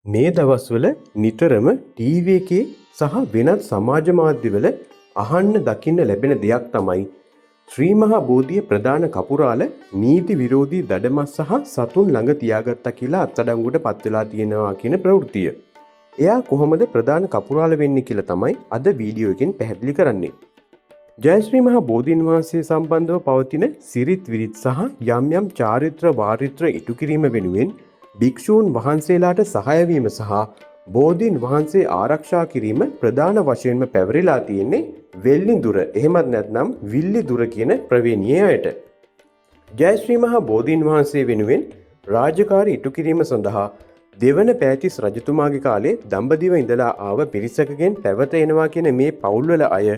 මේ දවස්වල නිතරම ටීවී එකේ සහ වෙනත් සමාජ මාධ්‍යවල අහන්න දකින්න ලැබෙන දෙයක් තමයි ශ්‍රී මහා බෝධිය ප්‍රධාන කපුරාල නීති විරෝධී දඩමස් සහ සතුන් ළඟ තියාගත්තා කියලා අත්අඩංගුවට පත් වෙලා තියෙනවා කියන ප්‍රවෘත්තිය. එයා කොහොමද ප්‍රධාන කපුරාල වෙන්නේ කියලා තමයි අද වීඩියෝ එකෙන් පැහැදිලි කරන්නේ. ජයශ්‍රී මහා බෝධීන් වහන්සේ සම්බන්ධව පවතින සිරිත් විරිත් සහ යම් යම් චාරිත්‍ර වාරිත්‍ර ඉටු කිරීම වෙනුවෙන් භික්ෂූන් වහන්සේලාට සහායවීම සහ බෝධීන් වහන්සේ ආරක්ෂා කිරීම ප්‍රධාන වශයෙන්ම පැවරිලා තියෙන්නේ වෙල්ලි දුර එහෙමත් නැත්නම් විල්ලි දුර කියන ප්‍රවේණියේ අයට. ජයශ්‍රී මහා බෝධීන් වහන්සේ වෙනුවෙන් රාජකාරී ඉටු කිරීම සඳහා දෙවන පෑතිස් රජතුමාගේ කාලේ දඹදිව ඉඳලා ආව පිරිසකගෙන් පැවත එනවා කියන මේ පවුල්වල අය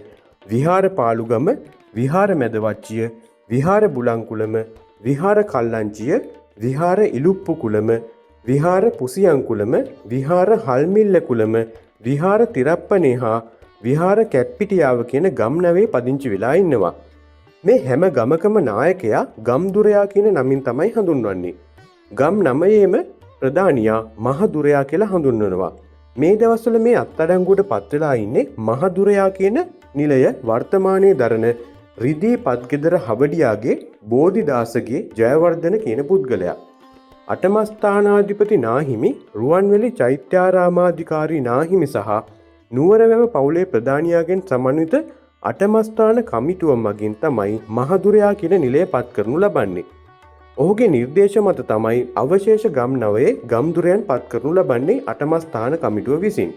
විහාර පාලුගම, විහාර මැදවච්චිය, විහාර බුලංකුලම, විහාර කල්ලංචිය, විහාර ඉලුප්පු කුලම, විහාර පුසියංකුලම, විහාර හල්මිල්ල කුලම, විහාර තිරප්පනේ හා විහාර කැප්පිටියාව කියන ගම් නැවේ පදිංචි වෙලා ඉන්නවා. මේ හැම ගමකම නායකයා ගම්දුරයා කියන නමින් තමයි හඳුන්වන්නේ. ගම් නමයේම ප්‍රධානියා මහදුරයා කියලා හඳුන්වනවා. මේ දවස්වල මේ අත්අඩංගුවට පත් වෙලා ඉන්නේ මහදුරයා කියන නිලය වර්තමානයේ දරන රිදී පත්ගෙදර හවඩියාගේ බෝධිදාසගේ ජයවර්ධන කියන පුද්ගලයා. අටමස්ථානාධිපති නාහිමි, රුවන්වැලි චෛත්‍යාරාමාධිකාරී නාහිමි සහ නුවරවැව පවුලේ ප්‍රධානියාගෙන් සමන්විත අටමස්ථාන කමිටුව මගින් තමයි මහදුරයා කියන නිලය පත් කරනු ලබන්නේ. ඔහුගේ නිර්දේශ මත තමයි අවශේෂ ගම් නවයේ ගම්දුරයන් පත් කරනු ලබන්නේ අටමස්ථාන කමිටුව විසින්.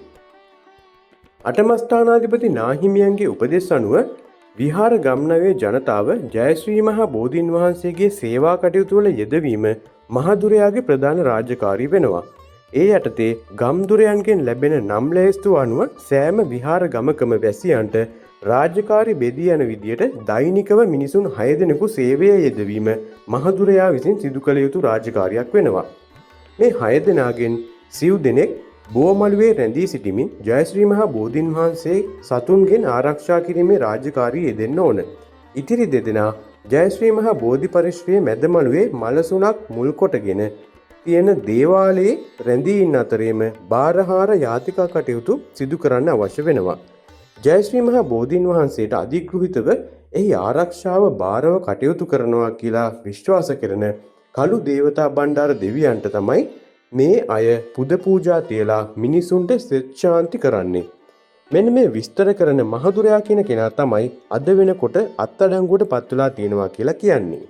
අටමස්ථානාධිපති නාහිමියන්ගේ උපදෙස් අනුව විහාර ගම්නවේ ජනතාව ජයශ්‍රී මහා බෝධීන් වහන්සේගේ සේවා කටයුතු වල යෙදවීම මහදුරයාගේ ප්‍රධාන රාජකාරී වෙනවා. ඒ යටතේ ගම්දුරයන්ගෙන් ලැබෙන නම් ලැයිස්තුව අනුව සෑම විහාර ගමකම වැසියන්ට රාජකාරී බෙදී යන විදියට දෛනිකව මිනිසුන් 6 දෙනෙකු සේවයේ යෙදවීම මහදුරයා විසින් සිදු කළ යුතු රාජකාරියක් වෙනවා. මේ 6 දෙනාගෙන් සිව් දෙනෙක් බෝමළුවේ රැඳී සිටිමින් ජයශ්‍රී මහා බෝධීන් වහන්සේ සතුන්ගෙන් ආරක්ෂා කිරීමේ රාජකාරිය යෙදෙන්න ඕන. ඉතිරි දෙදෙනා ජයශ්‍රී මහා බෝධි පරිශ්‍රයේ මැදමළුවේ මලසුණක් මුල් කොටගෙන තියෙන දේවාලයේ රැඳී ඉන්න අතරේම බාරහාර යාතිකා කටයුතු සිදු කරන්න අවශ්‍ය වෙනවා. ජයශ්‍රී මහා බෝධීන් වහන්සේට අධිග්‍රහිතව එහි ආරක්ෂාව බාරව කටයුතු කරනවා කියලා විශ්වාස කරන කළු දේවතා බණ්ඩාර දෙවියන්ට තමයි මේ අය පුද පූජා තියලා මිනිසුන්ට සෙත් ශාන්ති කරන්නේ. මෙන්න මේ විස්තර කරන මහදුරයා කියන කෙනා තමයි අද වෙනකොට අත්අඩංගුවට පත් වෙලා තියෙනවා කියලා කියන්නේ.